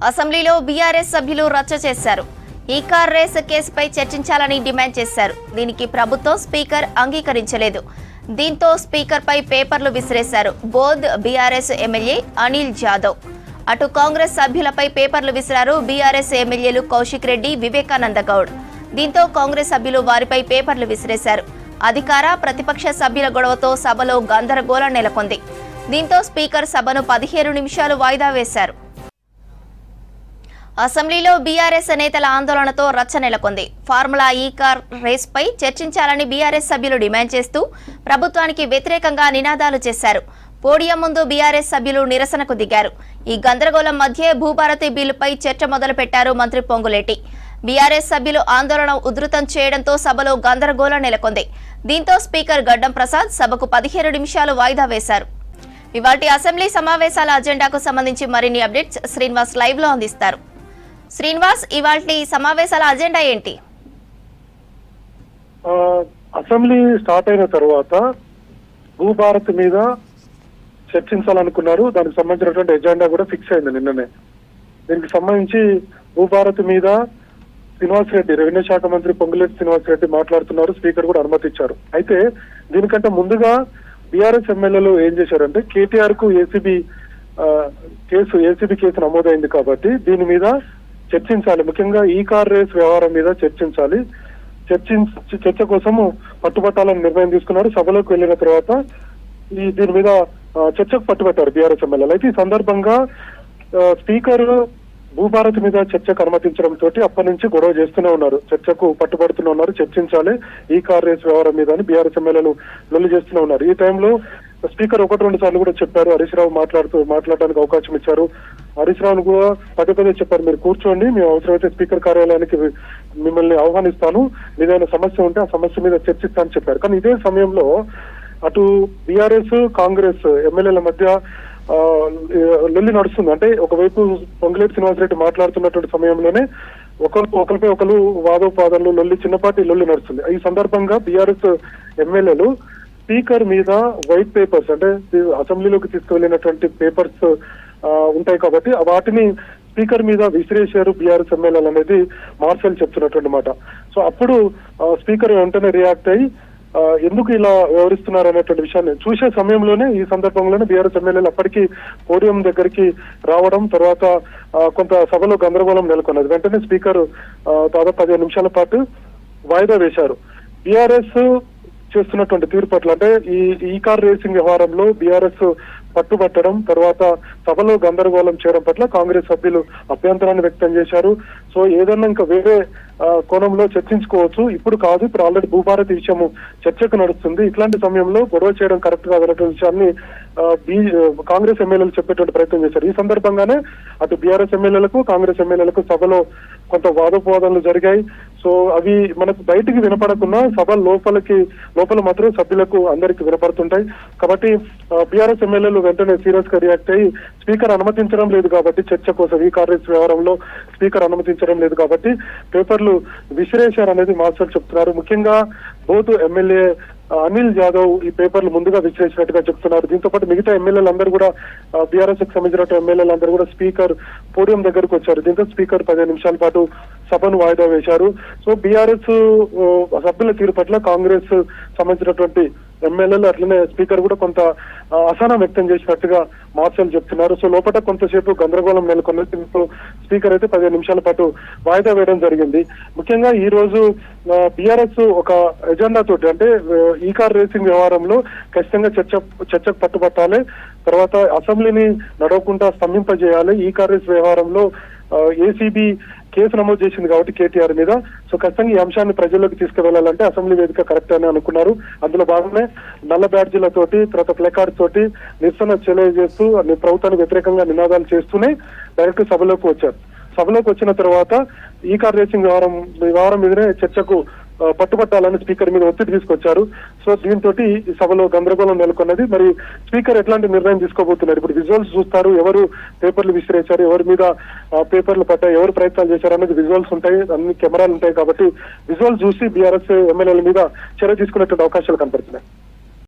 అసెంబ్లీలో బీఆర్ఎస్ సభ్యులు రచ్చ చేశారు. ఈ కార్ రేస్ కేసుపై చర్చించాలని డిమాండ్ చేశారు. దీనికి ప్రభుత్వం స్పీకర్ అంగీకరించలేదు. దీంతో స్పీకర్ పై పేపర్లు విసిరేశారు బోధ్ బీఆర్ఎస్ ఎమ్మెల్యే అనిల్ జాదవ్. అటు కాంగ్రెస్ సభ్యులపై పేపర్లు విసిరారు బీఆర్ఎస్ ఎమ్మెల్యేలు కౌశిక్ రెడ్డి, వివేకానంద గౌడ్. దీంతో కాంగ్రెస్ సభ్యులు వారిపై పేపర్లు విసిరేశారు. అధికార ప్రతిపక్ష సభ్యుల గొడవతో సభలో గందరగోళం నెలకొంది. దీంతో స్పీకర్ సభను 15 నిమిషాలు వాయిదా వేశారు. అసెంబ్లీలో బీఆర్ఎస్ నేతల ఆందోళనతో రచ్చ నెలకొంది. ఫార్ములా ఈ కార్ రేస్ పై చర్చించాలని బీఆర్ఎస్ సభ్యులు డిమాండ్ చేస్తూ ప్రభుత్వానికి వ్యతిరేకంగా నినాదాలు చేశారు. పోడియం ముందు బీఆర్ఎస్ సభ్యులు నిరసనకు దిగారు. ఈ గందరగోళం మధ్య భూభారతి బిల్లుపై చర్చ మొదలుపెట్టారు మంత్రి పొంగులేటి. బీఆర్ఎస్ సభ్యులు ఆందోళన ఉధృతం చేయడంతో సభలో గందరగోళం నెలకొంది. దీంతో స్పీకర్ గడ్డం ప్రసాద్ సభకు 15 నిమిషాలు వాయిదా వేశారు. ఇవాల్టి అసెంబ్లీ సమావేశాల అజెండాకు సంబంధించి మరిన్ని అప్డేట్స్ శ్రీనివాస్ లైవ్ లో అందిస్తారు. శ్రీనివాస్, ఇవాల్టి సమావేశాల అజెండా ఏంటి? అసెంబ్లీ స్టార్ట్ అయిన తర్వాత భూభారత్ మీద చర్చించాలనుకున్నారు. దానికి సంబంధించినటువంటి ఎజెండా కూడా ఫిక్స్ అయింది నిన్ననే. దీనికి సంబంధించి భూభారత్ మీద శ్రీనివాస్ రెడ్డి, రెవెన్యూ శాఖ మంత్రి పొంగులేటి శ్రీనివాస్ రెడ్డి మాట్లాడుతున్నారు. స్పీకర్ కూడా అనుమతిచ్చారు. అయితే దీనికంటే ముందుగా బీఆర్ఎస్ ఎమ్మెల్యేలు ఏం చేశారంటే కేటీఆర్ కు ఏసీబీ కేసు నమోదైంది కాబట్టి దీని మీద చర్చించాలి, ముఖ్యంగా ఈ కార్ రేస్ వ్యవహారం మీద చర్చించాలి. చర్చ కోసము పట్టుబట్టాలని నిర్ణయం తీసుకున్నారు. సభలోకి వెళ్లిన తర్వాత దీని మీద చర్చకు పట్టుబట్టారు బీఆర్ఎస్ ఎమ్మెల్యేలు. అయితే ఈ సందర్భంగా స్పీకర్ భూభారత్ మీద చర్చకు అనుమతించడంతో అప్పటి నుంచి గొడవ చేస్తూనే ఉన్నారు. చర్చకు పట్టుబడుతూనే ఉన్నారు. చర్చించాలి ఈ కార్ రేస్ వ్యవహారం మీద అని బీఆర్ఎస్ ఎమ్మెల్యేలు లొల్లి చేస్తూనే ఉన్నారు. ఈ టైంలో స్పీకర్ 1-2 సార్లు కూడా చెప్పారు. హరీష్ రావు మాట్లాడడానికి అవకాశం ఇచ్చారు. హరీష్ రావును కూడా పదే చెప్పారు, మీరు కూర్చోండి, మేము అవసరమైతే స్పీకర్ కార్యాలయానికి మిమ్మల్ని ఆహ్వానిస్తాను, ఏదైనా సమస్య ఉంటే ఆ సమస్య మీద చర్చిస్తానని చెప్పారు. కానీ ఇదే సమయంలో అటు బీఆర్ఎస్ కాంగ్రెస్ ఎమ్మెల్యేల మధ్య లొల్లి నడుస్తుంది. అంటే ఒకవైపు పొంగులేటి శ్రీనివాసరెడ్డి మాట్లాడుతున్నటువంటి సమయంలోనే ఒకరిపై ఒకరు వాదోపాదాలు చిన్నపాటి లొల్లి నడుస్తుంది. ఈ సందర్భంగా బీఆర్ఎస్ ఎమ్మెల్యేలు స్పీకర్ మీద వైట్ పేపర్స్, అంటే అసెంబ్లీలోకి తీసుకువెళ్ళినటువంటి పేపర్స్ ఉంటాయి కాబట్టి వాటిని స్పీకర్ మీద విసిరేశారు బీఆర్ఎస్ ఎమ్మెల్యేలు అనేది మార్షల్ చెప్తున్నటువంటి మాట. సో అప్పుడు స్పీకర్ వెంటనే రియాక్ట్ అయ్యి ఎందుకు ఇలా వ్యవహరిస్తున్నారు అనేటువంటి విషయాన్ని చూసే సమయంలోనే ఈ సందర్భంలోనే బీఆర్ఎస్ ఎమ్మెల్యేలు అప్పటికి పోడియం దగ్గరికి రావడం, తర్వాత కొంత సభలో గందరగోళం నెలకొన్నది. వెంటనే స్పీకర్ దాదాపు 15 నిమిషాల పాటు వాయిదా వేశారు. బీఆర్ఎస్ చేస్తున్నటువంటి తీరు పట్ల, అంటే ఈ కార్ రేసింగ్ వ్యవహారంలో బీఆర్ఎస్ పట్టుబట్టడం, తర్వాత సభలో గందరగోళం చేయడం పట్ల కాంగ్రెస్ సభ్యులు అభ్యంతరాన్ని వ్యక్తం చేశారు. సో ఏదన్నా ఇంకా వేరే కోణంలో చర్చించుకోవచ్చు, ఇప్పుడు కాదు, ఇప్పుడు ఆల్రెడీ భూభారతి విషయము చర్చకు నడుస్తుంది, ఇట్లాంటి సమయంలో గొడవ చేయడం కరెక్ట్ కాదనేటువంటి విషయాన్ని కాంగ్రెస్ ఎమ్మెల్యేలు చెప్పేటువంటి ప్రయత్నం చేశారు. ఈ సందర్భంగానే అటు బీఆర్ఎస్ ఎమ్మెల్యేలకు కాంగ్రెస్ ఎమ్మెల్యేలకు సభలో కొంత వాదోపవాదాలు జరిగాయి. సో అవి మనకు బయటికి వినపడకుండా సభ లోపల మాత్రం సభ్యులకు అందరికి వినపడుతుంటాయి. కాబట్టి బీఆర్ఎస్ ఎమ్మెల్యేలు వెంటనే సీరియస్ గా రియాక్ట్ అయ్యి స్పీకర్ అనుమతించడం లేదు కాబట్టి చర్చ కోసం ఈ కాంగ్రెస్ వ్యవహారంలో స్పీకర్ అనుమతించడం లేదు కాబట్టి పేపర్లు విసిరేశారు అనేది మార్షల్ చెప్తున్నారు. ముఖ్యంగా బోధ్ ఎమ్మెల్యే అనిల్ జాదవ్ ఈ పేపర్లు ముందుగా విశ్లేషించినట్టుగా చెప్తున్నారు. దీంతో పాటు మిగతా ఎమ్మెల్యేలందరూ కూడా బీఆర్ఎస్ కి సంబంధించిన ఎమ్మెల్యేలందరూ కూడా స్పీకర్ పోడియం దగ్గరకు వచ్చారు. దీంతో స్పీకర్ 15 నిమిషాల పాటు సభను వాయిదా వేశారు. సో బీఆర్ఎస్ సభ్యుల తీరు పట్ల కాంగ్రెస్ సంబంధించినటువంటి ఎమ్మెల్యేలు అట్లనే స్పీకర్ కూడా కొంత అసహనం వ్యక్తం చేసినట్టుగా మార్షల్ చెప్తున్నారు. సో లోపల కొంతసేపు గందరగోళం నెలకొన్నది. దీంతో స్పీకర్ అయితే 15 నిమిషాల పాటు వాయిదా వేయడం జరిగింది. ముఖ్యంగా ఈ రోజు బీఆర్ఎస్ ఒక ఎజెండా తోటి, అంటే ఈ కార్ రేసింగ్ వ్యవహారంలో ఖచ్చితంగా చర్చకు పట్టుబట్టాలి, తర్వాత అసెంబ్లీని నడవకుండా స్తంభింపజేయాలి, ఈ కార్ రేస్ వ్యవహారంలో ఏసీబీ కేసు నమోదు చేసింది కాబట్టి కేటీఆర్ మీద, సో ఖచ్చితంగా ఈ అంశాన్ని ప్రజల్లోకి తీసుకువెళ్లాలంటే అసెంబ్లీ వేదిక కరెక్ట్ అని అనుకున్నారు. అందులో భాగంగానే నల్ల బ్యాడ్జీలతోటి, తర్వాత ప్లకార్డ్ తోటి నిరసన తెలియజేస్తూ ప్రభుత్వానికి వ్యతిరేకంగా నినాదాలు చేస్తూనే డైరెక్ట్ సభలోకి వచ్చారు. సభలోకి వచ్చిన తర్వాత ఈ కార్ రేసింగ్ వ్యవహారం మీదనే చర్చకు పట్టుబట్టాలని స్పీకర్ మీద ఒత్తిడి తీసుకొచ్చారు. సో దీంతో సభలో గందరగోళం నెలకొన్నది. మరి స్పీకర్ ఎట్లాంటి నిర్ణయం తీసుకోబోతున్నారు? ఇప్పుడు విజువల్స్ చూస్తారు, ఎవరు పేపర్లు విసిరేశారు, ఎవరి మీద పేపర్లు పట్టాయి, ఎవరు ప్రయత్నాలు చేశారు అనేది విజువల్స్ ఉంటాయి, అన్ని కెమెరాలు ఉంటాయి కాబట్టి విజువల్స్ చూసి బీఆర్ఎస్ ఎమ్మెల్యేల మీద చర్య తీసుకునేటువంటి అవకాశాలు కనపడుతున్నాయి.